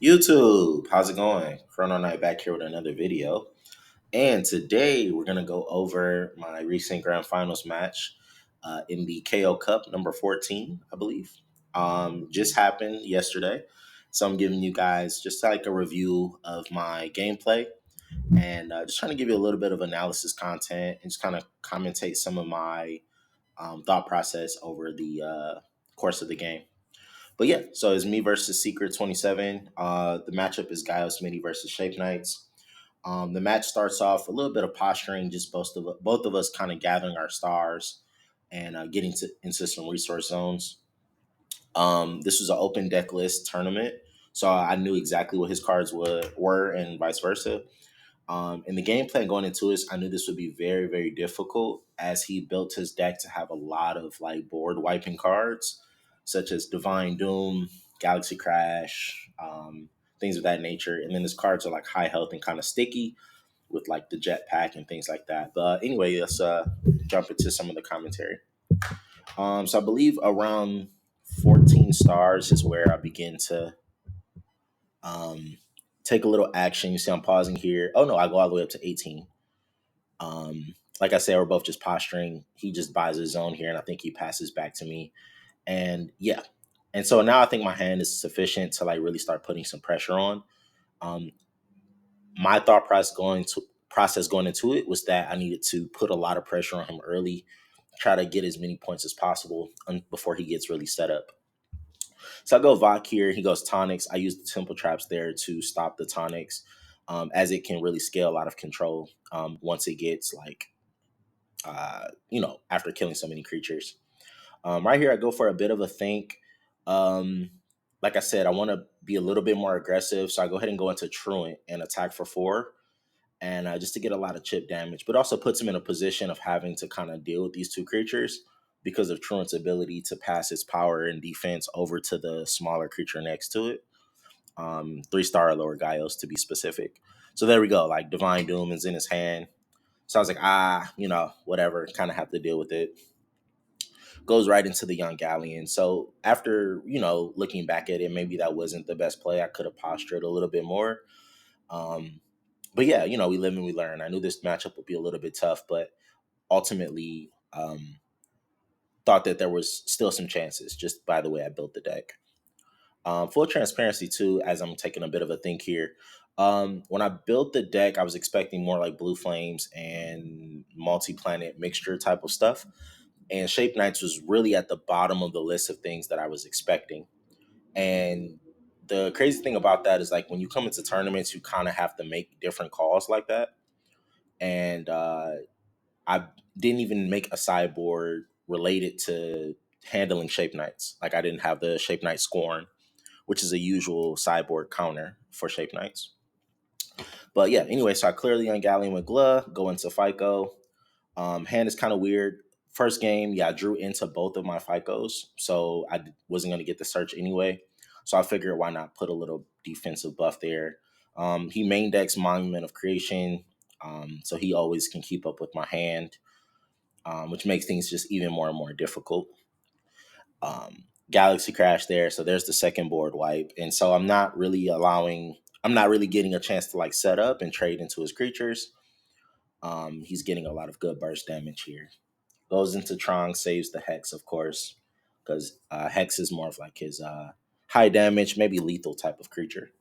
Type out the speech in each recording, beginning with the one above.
YouTube, how's it going? Chrono Knight back here with another video. And today we're going to go over my recent Grand Finals match in the KO Cup number 14, I believe. Just happened yesterday. So I'm giving you guys just like a review of my gameplay and just trying to give you a little bit of analysis content and just kind of commentate some of my thought process over the course of the game. But yeah, so it's me versus Secret 27. The matchup is Gaios Mini versus Shape Knights. The match starts off a little bit of posturing, just both of us kind of gathering our stars and getting into some resource zones. This was an open deck list tournament, so I knew exactly what his cards were and vice versa. In the game plan going into this, I knew this would be very, very difficult as he built his deck to have a lot of like board wiping cards, such as Divine Doom, Galaxy Crash, things of that nature. And then his cards are like high health and kind of sticky with like the jetpack and things like that. But anyway, let's jump into some of the commentary. So I believe around 14 stars is where I begin to um, take a little action. You see, I'm pausing here. Oh no, I go all the way up to 18. Like I said, we're both just posturing. He just buys his zone here, and I think he passes back to me. And yeah, and so now I think my hand is sufficient to like really start putting some pressure on. Um, my thought process going into it was that I needed to put a lot of pressure on him early, try to get as many points as possible before he gets really set up. So I go Vok here. He goes Tonics. I use the Temple Traps there to stop the Tonics, as it can really scale out of control once it gets like after killing so many creatures. Right here, I go for a bit of a think. Um, like I said, I want to be a little bit more aggressive, so I go ahead and go into Truant and attack for 4, and just to get a lot of chip damage, but also puts him in a position of having to kind of deal with these two creatures because of Truant's ability to pass its power and defense over to the smaller creature next to it. 3-star or lower Gaios to be specific. So there we go. Like Divine Doom is in his hand. So I was like, whatever, kind of have to deal with it. Goes right into the Young Galleon. So after, looking back at it, maybe that wasn't the best play. I could have postured a little bit more. Um, but yeah, we live and we learn. I knew this matchup would be a little bit tough, but ultimately thought that there was still some chances just by the way I built the deck. Full transparency too, as I'm taking a bit of a think here. When I built the deck, I was expecting more like blue flames and multi-planet mixture type of stuff. And Shape Knights was really at the bottom of the list of things that I was expecting. And the crazy thing about that is like when you come into tournaments, you kind of have to make different calls like that. And I didn't even make a sideboard related to handling Shape Knights. Like I didn't have the Shape Knight Scorn, which is a usual sideboard counter for Shape Knights. But yeah, anyway, so I clear the Galleon with Gluh, go into FICO. Hand is kind of weird. First game, yeah, I drew into both of my FICOs, so I wasn't going to get the search anyway. So I figured why not put a little defensive buff there. He main decks Monument of Creation, so he always can keep up with my hand, which makes things just even more and more difficult. Galaxy Crash there, so there's the second board wipe, and so I'm not really getting a chance to like set up and trade into his creatures. He's getting a lot of good burst damage here. Goes into Trong, saves the Hex, of course, because Hex is more of like his high damage, maybe lethal type of creature.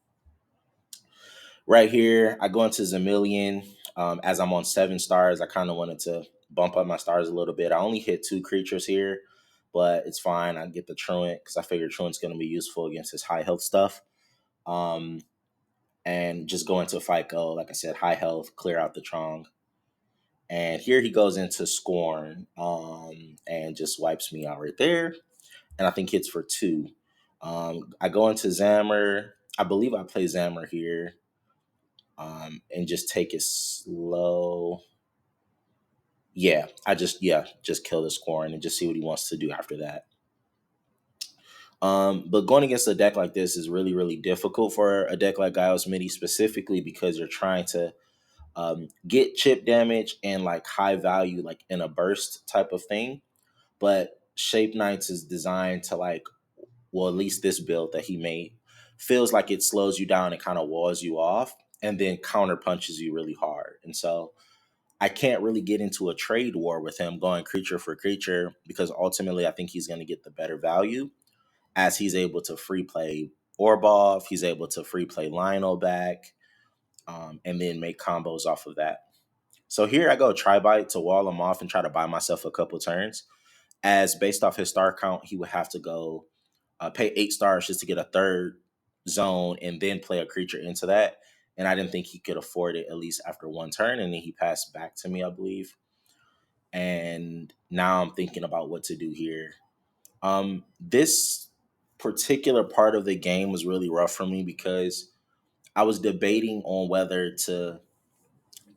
Right here, I go into Zamillion. As I'm on 7 stars, I kind of wanted to bump up my stars a little bit. I only hit 2 creatures here, but it's fine. I get the Truant because I figured Truant's going to be useful against his high health stuff. Um, and just go into FICO, like I said, high health, clear out the Trong. And here he goes into Scorn and just wipes me out right there. And I think hits for 2. I go into Zammer. I believe I play Zammer here and just take it slow. Yeah, just kill the Scorn and just see what he wants to do after that. But going against a deck like this is really, really difficult for a deck like Gaios Midi, specifically because you're trying to get chip damage and like high value, like in a burst type of thing. But Shape Knights is designed to like, well, at least this build that he made feels like it slows you down and kind of walls you off, and then counter punches you really hard. And so I can't really get into a trade war with him going creature for creature because ultimately I think he's going to get the better value as he's able to free play Orbov, he's able to free play Lionel back, and then make combos off of that. So here I go Tribite to wall him off and try to buy myself a couple turns. As based off his star count, he would have to go pay 8 stars just to get a third zone and then play a creature into that. And I didn't think he could afford it at least after one turn. And then he passed back to me, I believe. And now I'm thinking about what to do here. This particular part of the game was really rough for me because I was debating on whether to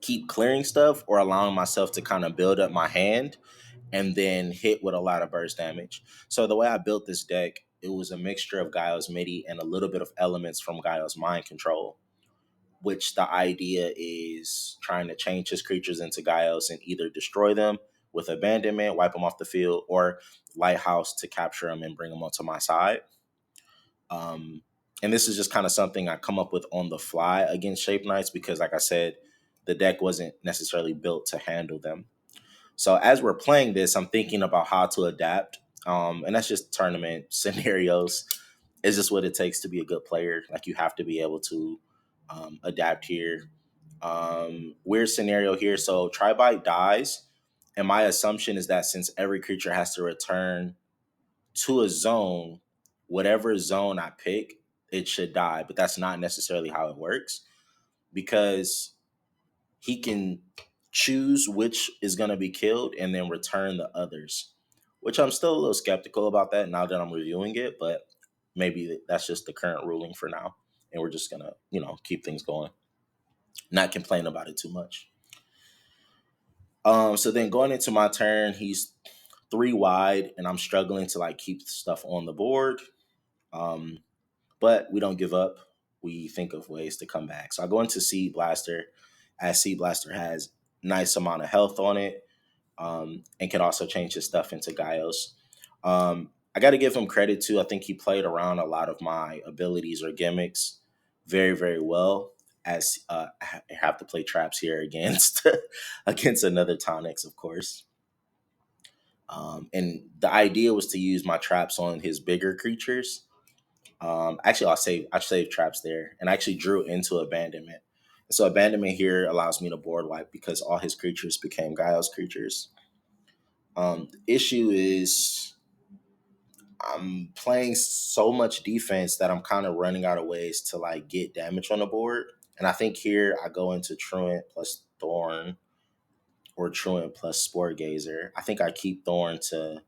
keep clearing stuff or allowing myself to kind of build up my hand and then hit with a lot of burst damage. So the way I built this deck, it was a mixture of Gaio's MIDI and a little bit of elements from Gaio's mind control, which the idea is trying to change his creatures into Gaios and either destroy them with abandonment, wipe them off the field, or lighthouse to capture them and bring them onto my side. Um, and this is just kind of something I come up with on the fly against Shape Knights because, like I said, the deck wasn't necessarily built to handle them. So as we're playing this, I'm thinking about how to adapt. And that's just tournament scenarios. It's just what it takes to be a good player. Like you have to be able to adapt here. Weird scenario here. So Tribite dies. And my assumption is that since every creature has to return to a zone, whatever zone I pick, it should die. But that's not necessarily how it works because he can choose which is going to be killed and then return the others, which I'm still a little skeptical about that now that I'm reviewing it, but maybe that's just the current ruling for now. And we're just going to, keep things going, not complain about it too much. So then going into my turn, he's 3 wide and I'm struggling to like keep stuff on the board. Um, but we don't give up. We think of ways to come back. So I go into Seed Blaster, as Seed Blaster has nice amount of health on it, and can also change his stuff into Gaios. I got to give him credit too. I think he played around a lot of my abilities or gimmicks very, very well. As I have to play traps here against against another Tonics, of course. And the idea was to use my traps on his bigger creatures. Actually, I saved traps there, and I actually drew into abandonment. So abandonment here allows me to board wipe because all his creatures became Gaios creatures. The issue is I'm playing so much defense that I'm kind of running out of ways to like get damage on the board. And I think here I go into Truant plus Thorn or Truant plus Spore Gazer. I think I keep Thorn to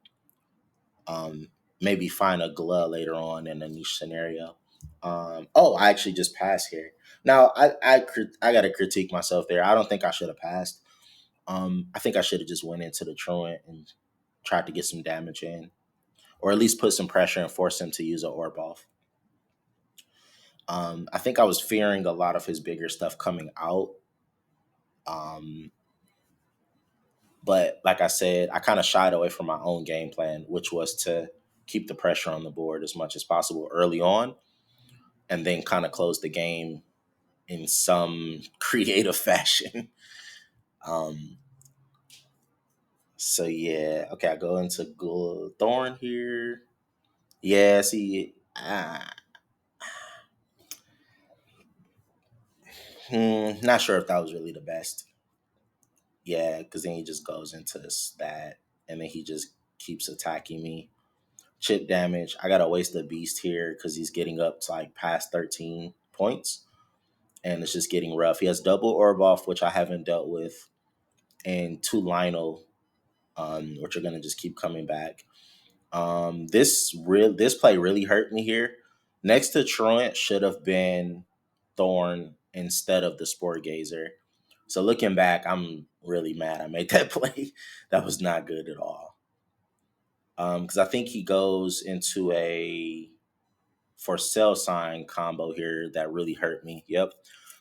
um, maybe find a Glut later on in a niche scenario. I actually just passed here. Now I got to critique myself there. I don't think I should have passed. I think I should have just went into the Truant and tried to get some damage in, or at least put some pressure and force him to use an orb off. I think I was fearing a lot of his bigger stuff coming out. Um, but like I said, I kind of shied away from my own game plan, which was to keep the pressure on the board as much as possible early on and then kind of close the game in some creative fashion. Um, so yeah, okay, I go into Thorn here. Yeah, see, not sure if that was really the best. Yeah, because then he just goes into stat, and then he just keeps attacking me. Chip damage. I gotta waste a beast here because he's getting up to like past 13 points, and it's just getting rough. He has double orb off, which I haven't dealt with, and 2 Lionel, which are gonna just keep coming back. This play really hurt me here. Next to Truant should have been Thorn instead of the Spore Gazer. So looking back, I'm really mad I made that play. That was not good at all. Because I think he goes into a for sale sign combo here that really hurt me. Yep.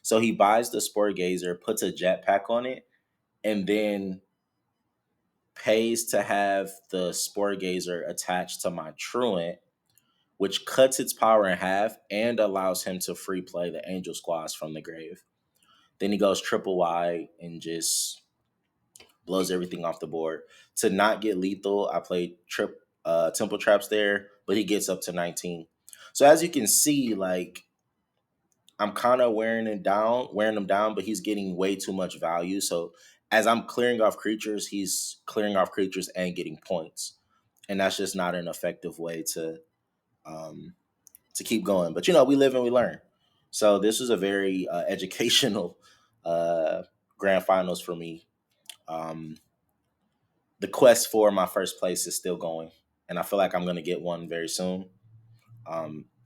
So he buys the Spore Gazer, puts a jetpack on it, and then pays to have the Spore Gazer attached to my Truant, which cuts its power in half and allows him to free play the Angel Squads from the grave. Then he goes triple wide and just blows everything off the board. To not get lethal, I played Temple Traps there, but he gets up to 19. So as you can see, like I'm kind of wearing him down, but he's getting way too much value. So as I'm clearing off creatures, he's clearing off creatures and getting points, and that's just not an effective way um, to keep going. But we live and we learn. So this was a very educational uh, grand finals for me. Um, the quest for my first place is still going, and I feel like I'm going to get one very soon.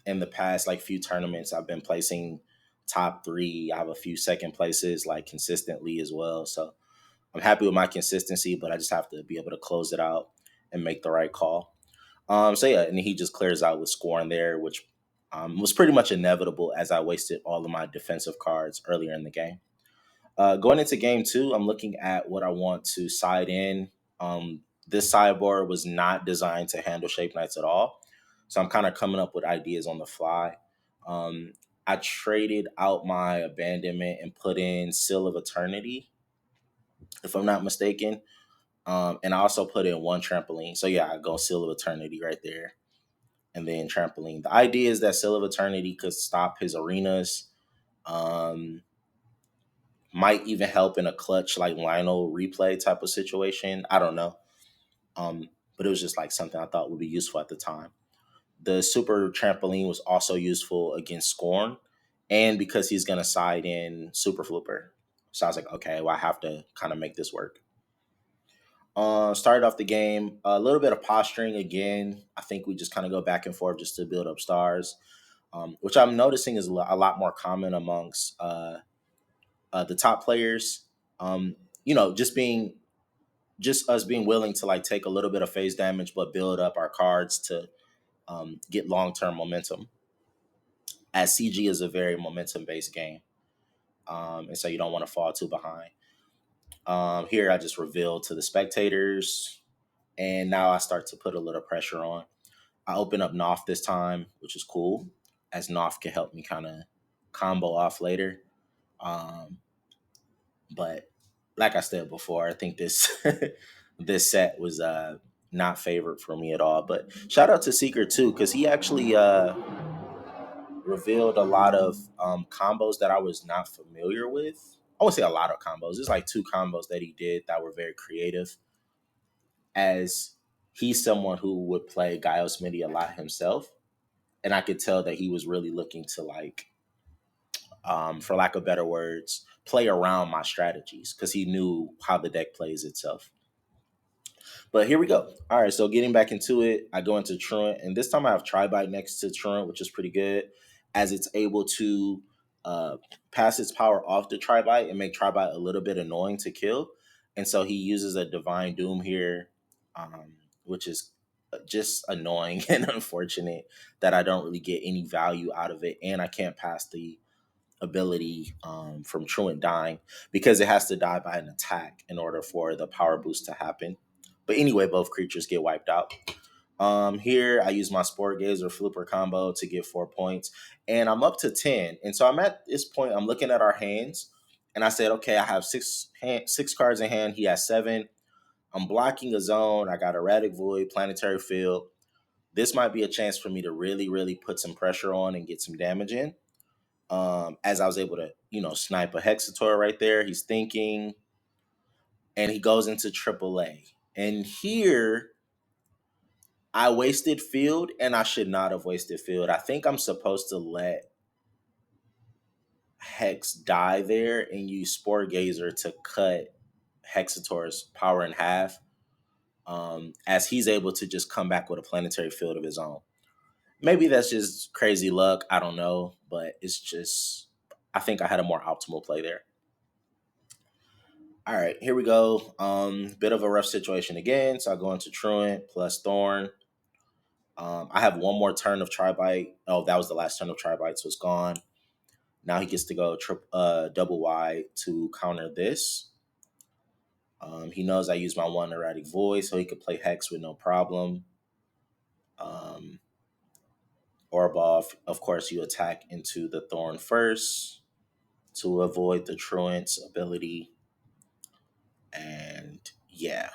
In the past, like few tournaments, I've been placing top three. I have a few second places, like consistently as well. So I'm happy with my consistency, but I just have to be able to close it out and make the right call. So yeah, and he just clears out with scoring there, which was pretty much inevitable as I wasted all of my defensive cards earlier in the game. Going into game two, I'm looking at what I want to side in. This sideboard was not designed to handle Shape Knights at all. So I'm kind of coming up with ideas on the fly. Um, I traded out my abandonment and put in Seal of Eternity, if I'm not mistaken. And I also put in one trampoline. So yeah, I go Seal of Eternity right there. And then trampoline. The idea is that Seal of Eternity could stop his arenas. Um, might even help in a clutch like Lionel replay type of situation. I don't know. But it was just like something I thought would be useful at the time. The super trampoline was also useful against Scorn, and because he's gonna side in Super Flipper. So I was like, okay, well, I have to kind of make this work. Started off the game, a little bit of posturing again. I think we just kind of go back and forth just to build up stars, which I'm noticing is a lot more common amongst the top players. Um, just us being willing to like take a little bit of phase damage, but build up our cards to get long term momentum. As CG is a very momentum based game, and so you don't want to fall too behind. Here, I just revealed to the spectators, and now I start to put a little pressure on. I open up Noth this time, which is cool, as Noth can help me kind of combo off later. Um, but like I said before, I think this this set was not favored for me at all. But shout out to Seeker too, because he actually revealed a lot of combos that I was not familiar with. I would say a lot of combos. There's like two combos that he did that were very creative. As he's someone who would play Giles Midi a lot himself, and I could tell that he was really looking to like, for lack of better words, play around my strategies because he knew how the deck plays itself. But here we go. All right, so getting back into it, I go into Truant, and this time I have Tribite next to Truant, which is pretty good, as it's able to uh, pass its power off the Tribite and make Tribite a little bit annoying to kill. And so he uses a Divine Doom here, which is just annoying and unfortunate that I don't really get any value out of it, and I can't pass the ability from Truant dying because it has to die by an attack in order for the power boost to happen. But anyway, both creatures get wiped out. Here, I use my Sport Gazer Flipper combo to get 4 points, and I'm up to 10. And so I'm at this point, I'm looking at our hands, and I said, okay, I have six cards in hand. He has seven. I'm blocking a zone. I got Erratic Void, Planetary Field. This might be a chance for me to really, really put some pressure on and get some damage in. As I was able to, snipe a Hexator right there. He's thinking, and he goes into AAA. And here, I wasted field, and I should not have wasted field. I think I'm supposed to let Hex die there and use Spore Gazer to cut Hexator's power in half, as he's able to just come back with a planetary field of his own. Maybe that's just crazy luck. I don't know, but it's just, I think I had a more optimal play there. All right, here we go. Bit of a rough situation again. So I go into Truant plus Thorn. I have one more turn of Tribite. Oh, that was the last turn of Tribite, so it's gone. Now he gets to go double wide to counter this. He knows I use my one Erratic Void, so he could play Hex with no problem. Um, Orbov, of course, you attack into the Thorn first to avoid the Truant's ability. And yeah.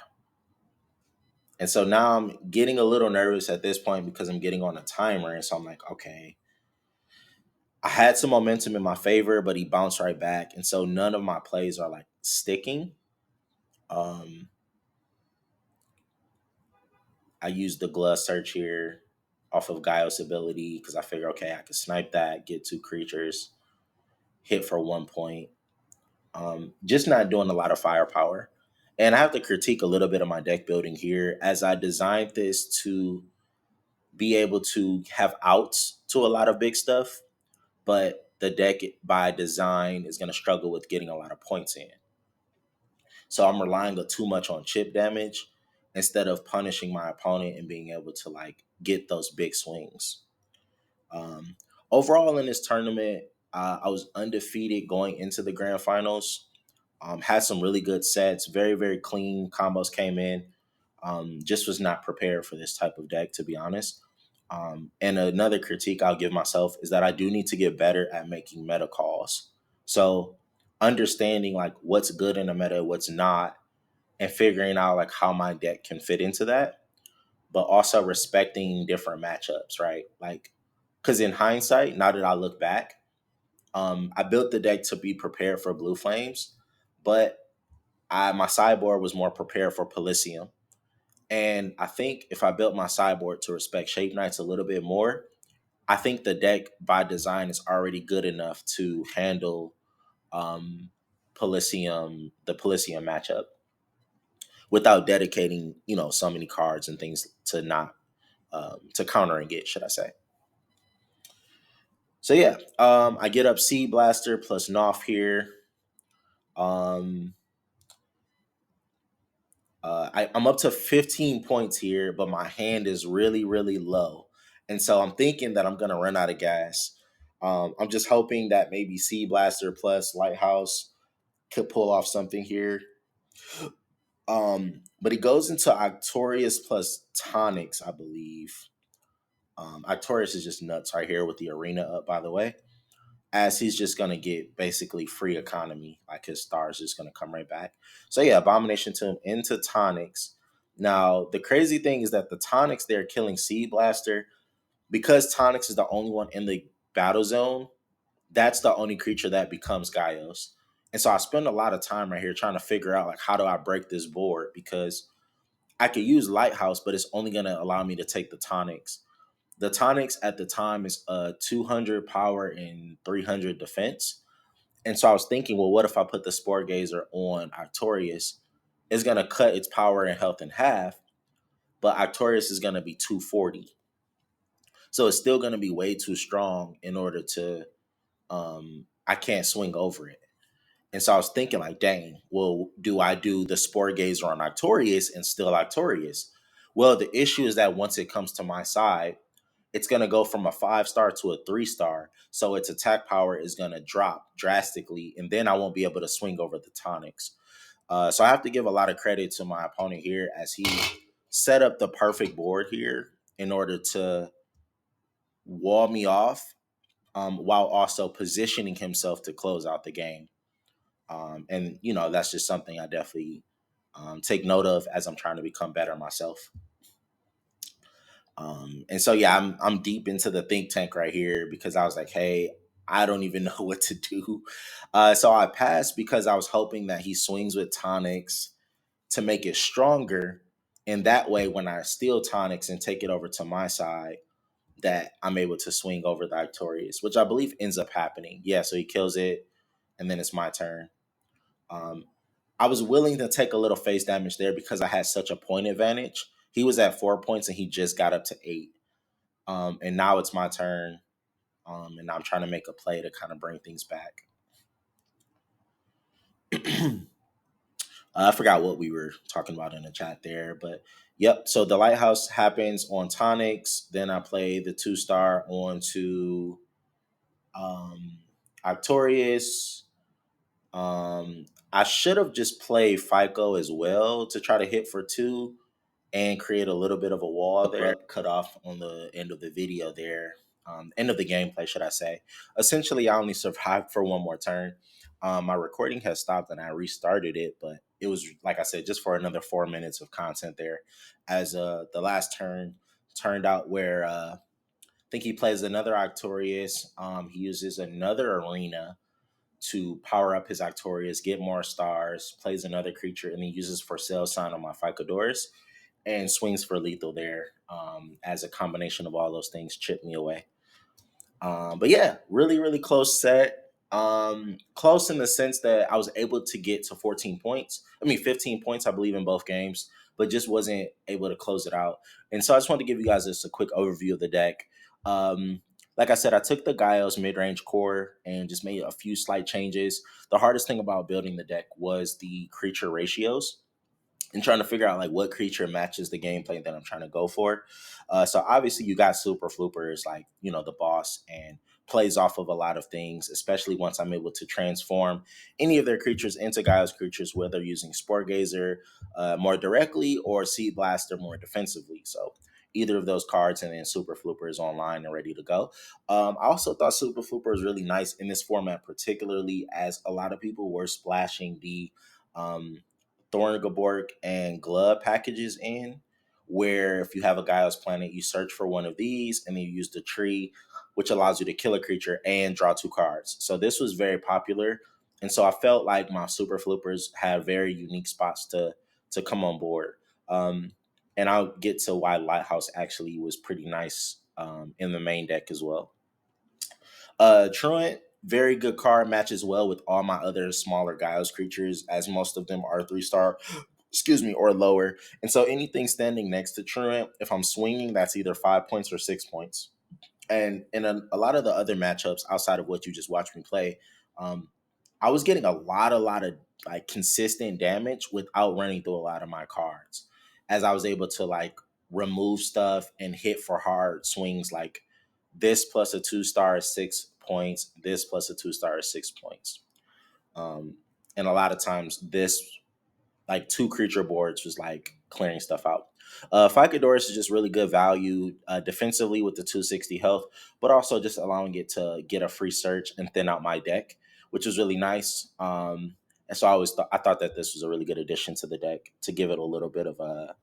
And so now I'm getting a little nervous at this point because I'm getting on a timer. And so I'm like, okay, I had some momentum in my favor, but he bounced right back. And so none of my plays are like sticking. Um, I used the glove search here off of Gaios' ability because I figure, okay, I can snipe that, get two creatures, hit for 1 point. Just not doing a lot of firepower. And I have to critique a little bit of my deck building here as I designed this to be able to have outs to a lot of big stuff, but the deck by design is going to struggle with getting a lot of points in. So I'm relying too much on chip damage instead of punishing my opponent and being able to like get those big swings. Um, Overall in this tournament, I was undefeated going into the grand finals. Had some really good sets, very, very clean combos came in. Just was not prepared for this type of deck, to be honest. And another critique I'll give myself is that I do need to get better at making meta calls. So understanding like what's good in a meta, what's not, and figuring out like how my deck can fit into that, but also respecting different matchups, right? Like, because in hindsight, now that I look back, I built the deck to be prepared for Blue Flames, but my sideboard was more prepared for Polysium. And I think if I built my sideboard to respect Shape Knights a little bit more, I think the deck by design is already good enough to handle um, the Polysium matchup without dedicating, so many cards and things to not to countering it, should I say? So yeah, I get up Seed Blaster plus Knopf here. Um, I'm up to 15 points here, but my hand is really, really low. And so I'm thinking that I'm going to run out of gas. I'm just hoping that maybe Sea Blaster plus Lighthouse could pull off something here. But he goes into Arctorius plus Tonics, I believe. Arctorius is just nuts right here with the arena up, by the way, as he's just going to get basically free economy. Like his stars just going to come right back. So yeah, Abomination Tomb into Tonics. Now, the crazy thing is that the Tonics, they're killing Seed Blaster. Because Tonics is the only one in the battle zone, that's the only creature that becomes Gaios. And so I spend a lot of time right here trying to figure out like how do I break this board, because I could use Lighthouse, but it's only going to allow me to take the Tonics. The Tonics at the time is 200 power and 300 defense. And so I was thinking, well, what if I put the Spore Gazer on Arctorius? It's going to cut its power and health in half, but Arctorius is going to be 240. So it's still going to be way too strong in order to, I can't swing over it. And so I was thinking, like, dang, well, do I do the Spore Gazer on Arctorius and still Arctorius? Well, the issue is that once it comes to my side, it's going to go from a 5-star to a 3-star. So its attack power is going to drop drastically. And then I won't be able to swing over the Tonics. So I have to give a lot of credit to my opponent here as he set up the perfect board here in order to wall me off, while also positioning himself to close out the game. And, that's just something I definitely take note of as I'm trying to become better myself. And so yeah, I'm deep into the think tank right here because I was like, hey, I don't even know what to do. So I passed because I was hoping that he swings with tonics to make it stronger. And that way, when I steal tonics and take it over to my side, that I'm able to swing over the Victorious, which I believe ends up happening. Yeah, so he kills it, and then it's my turn. Um, I was willing to take a little face damage there because I had such a point advantage. He was at 4 points and he just got up to 8. And now it's my turn. And I'm trying to make a play to kind of bring things back. I forgot what we were talking about in the chat there, but yep. So the lighthouse happens on tonics. Then I play the 2-star onto um, Arctorius. I should have just played FICO as well to try to hit for 2 and create a little bit of a wall there. Cut off on the end of the video there. end of the gameplay, should I say. Essentially, I only survived for one more turn. My recording has stopped and I restarted it, but it was, like I said, just for another 4 minutes of content there. As the last turn turned out where I think he plays another Octorius. He uses another arena to power up his Octorius, get more stars, plays another creature, and then uses for sale sign on my Ficadores and swings for lethal there as a combination of all those things chip me away. But yeah, really, really close set. Close in the sense that I was able to get to 14 points. I mean, 15 points, I believe, in both games, but just wasn't able to close it out. And so I just wanted to give you guys just a quick overview of the deck. Um, like I said, I took the Gaios mid-range core and just made a few slight changes. The hardest thing about building the deck was the creature ratios and trying to figure out like what creature matches the gameplay that I'm trying to go for. So obviously you got Super Floopers like, you know, the boss and plays off of a lot of things, especially once I'm able to transform any of their creatures into Gaia's creatures, whether using Spore Gazer more directly or Seed Blaster more defensively. So either of those cards and then Super Flooper is online and ready to go. I also thought Super Flooper was really nice in this format, particularly as a lot of people were splashing the um, Thorngaborg and Glove packages in, where if you have a Gaia's Planet, you search for one of these and then you use the tree, which allows you to kill a creature and draw 2 cards. So this was very popular. And so I felt like my Super Flippers had very unique spots to come on board. Um, and I'll get to why Lighthouse actually was pretty nice in the main deck as well. Truant, very good card, matches well with all my other smaller Gaios creatures, as most of them are 3-star, excuse me, or lower. And so anything standing next to Truant, if I'm swinging, that's either 5 points or 6 points. And in a lot of the other matchups outside of what you just watched me play, um, I was getting a lot of like consistent damage without running through a lot of my cards, as I was able to like remove stuff and hit for hard swings like this plus a 2-star is 6 points, this plus a 2-star is 6 points. Um, and a lot of times this like 2 creature boards was like clearing stuff out. Ficadorus is just really good value defensively with the 260 health, but also just allowing it to get a free search and thin out my deck, which was really nice. And so I thought that this was a really good addition to the deck to give it a little bit of a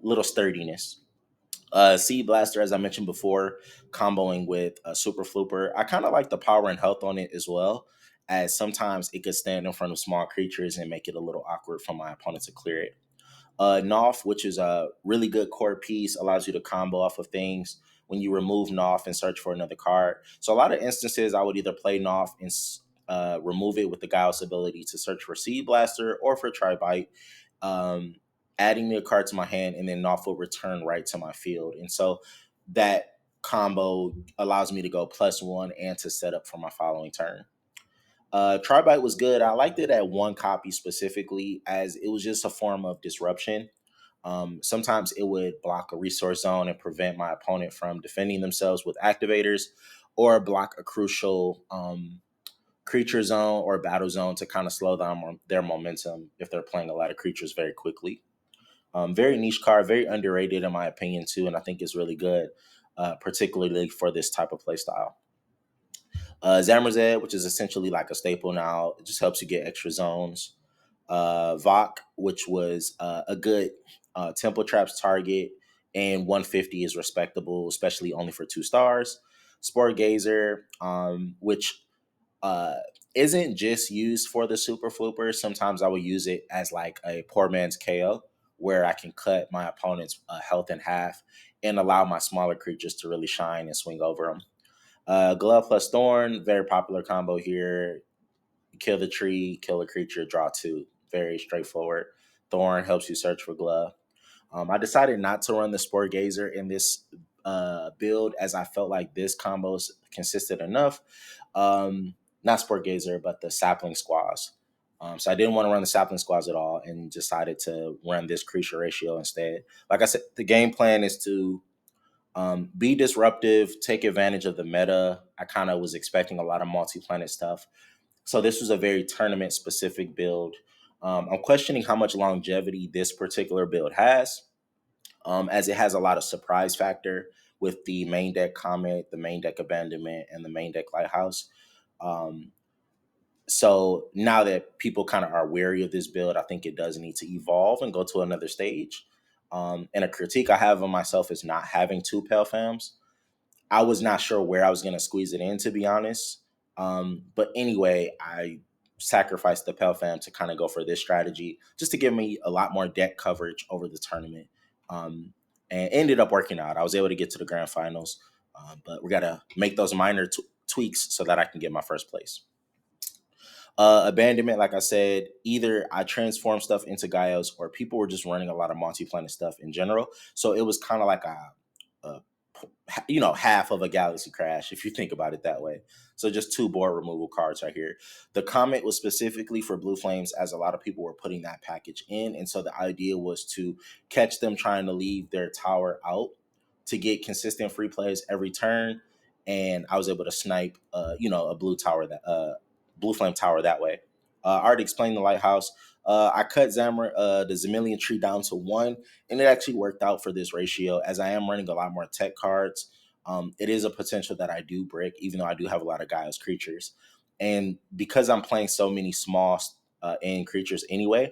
little sturdiness. Seed Blaster, as I mentioned before, comboing with a Super Flooper. I kind of like the power and health on it as well, as sometimes it could stand in front of small creatures and make it a little awkward for my opponent to clear it. Knopf, which is a really good core piece, allows you to combo off of things when you remove Knopf and search for another card. So a lot of instances, I would either play Knopf and remove it with the Gauss ability to search for Seed Blaster or for Tribite, um, adding me a card to my hand, and then Knopf will return right to my field. And so that combo allows me to go +1 and to set up for my following turn. Tribite was good. I liked it at 1 copy specifically, as it was just a form of disruption. Sometimes it would block a resource zone and prevent my opponent from defending themselves with activators, or block a crucial creature zone or battle zone to kind of slow down their momentum if they're playing a lot of creatures very quickly. Very niche card, very underrated in my opinion too, and I think it's really good, particularly for this type of playstyle. Zamorzed, which is essentially like a staple now, it just helps you get extra zones. Vok, which was a good tempo traps target, and 150 is respectable, especially only for 2 stars. Sport Gazer, which uh, isn't just used for the super flooper. Sometimes I will use it as like a poor man's KO, where I can cut my opponent's health in half and allow my smaller creatures to really shine and swing over them. Glove plus Thorn, very popular combo here. Kill the tree, kill a creature, draw 2. Very straightforward. Thorn helps you search for Glove. I decided not to run the Spore Gazer in this build, as I felt like this combo consisted enough. Not Spore Gazer, but the Sapling Squaws. So I didn't want to run the Sapling Squaws at all and decided to run this creature ratio instead. Like I said, the game plan is to be disruptive, take advantage of the meta. I kind of was expecting a lot of multi-planet stuff. So this was a very tournament specific build. I'm questioning how much longevity this particular build has. as it has a lot of surprise factor with the main deck Comet, the main deck Abandonment, and the main deck Lighthouse. Um, so now that people kind of are wary of this build, I think it does need to evolve and go to another stage. And a critique I have of myself is not having two Pale Fams. I was not sure where I was going to squeeze it in, to be honest. But anyway, I sacrificed the Pale Fam to kind of go for this strategy just to give me a lot more deck coverage over the tournament. Um, and it ended up working out. I was able to get to the grand finals, but we got to make those minor tweaks so that I can get my first place. Abandonment, like I said, either I transformed stuff into Gaios or people were just running a lot of multi-planet stuff in general. So it was kind of like a half of a galaxy crash if you think about it that way. So just two board removal cards right here. The Comet was specifically for blue flames, as a lot of people were putting that package in, and so the idea was to catch them trying to leave their tower out to get consistent free plays every turn. And I was able to snipe a blue flame tower that way. I already explained the Lighthouse. I cut the Zamilian tree down to 1, and it actually worked out for this ratio, as I am running a lot more tech cards. It is a potential that I do brick, even though I do have a lot of Gaia's creatures. And because I'm playing so many small end creatures anyway,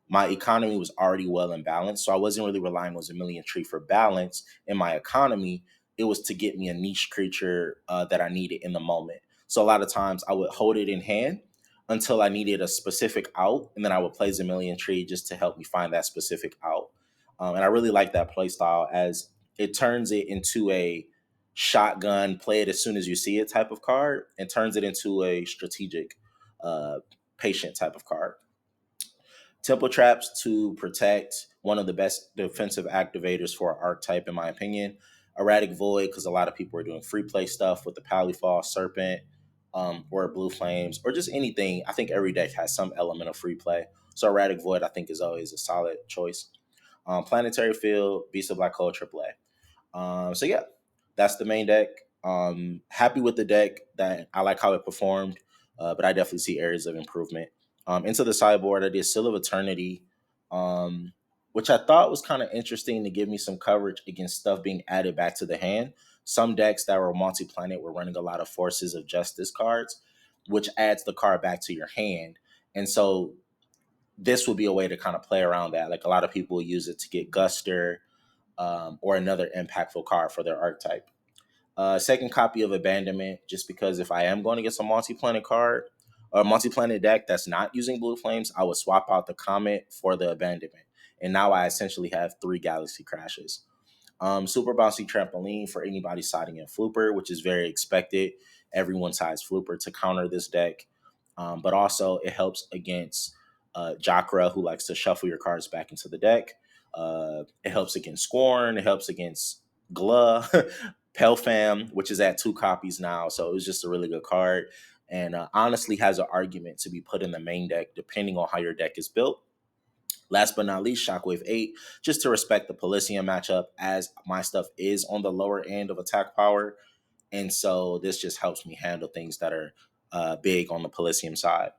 my economy was already well in balance. So I wasn't really relying on Zamilian Tree for balance in my economy. It was to get me a niche creature that I needed in the moment. So a lot of times I would hold it in hand until I needed a specific out, and then I would play Zamilian Tree just to help me find that specific out. And I really like that play style, as it turns it into a shotgun, play it as soon as you see it type of card, and turns it into a strategic, uh, patient type of card. Temple Traps to protect, one of the best defensive activators for our archetype, in my opinion. Erratic Void, because a lot of people are doing free play stuff with the Palifal Serpent, or Blue Flames, or just anything. I think every deck has some element of free play. So Erratic Void, I think, is always a solid choice. Planetary Field, Beast of Black Hole, AAA. So yeah, that's the main deck. Happy with the deck. That I like how it performed, but I definitely see areas of improvement. Into the sideboard, I did Seal of Eternity, which I thought was kind of interesting to give me some coverage against stuff being added back to the hand. Some decks that were multi-planet were running a lot of Forces of Justice cards, which adds the card back to your hand. And so this would be a way to kind of play around that. Like, a lot of people use it to get Guster, or another impactful card for their archetype. Second copy of Abandonment, just because if I am going to get some multi-planet card or multi-planet deck that's not using blue flames, I would swap out the Comet for the Abandonment. And now I essentially have 3 Galaxy Crashes. Super bouncy trampoline for anybody siding in Flooper, which is very expected. Everyone sides Flooper to counter this deck. But also it helps against Jakra, who likes to shuffle your cards back into the deck. It helps against Scorn. It helps against Gla, Pelfam, which is at 2 copies now. So it was just a really good card. And honestly has an argument to be put in the main deck, depending on how your deck is built. Last but not least, Shockwave 8, just to respect the Polysium matchup, as my stuff is on the lower end of attack power. And so this just helps me handle things that are big on the Polysium side.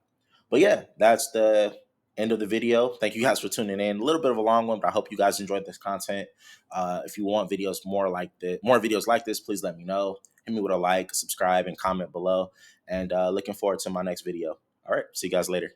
But yeah, that's the end of the video. Thank you guys for tuning in. A little bit of a long one, but I hope you guys enjoyed this content. If you want videos more videos like this, please let me know. Hit me with a like, subscribe, and comment below. And looking forward to my next video. All right, see you guys later.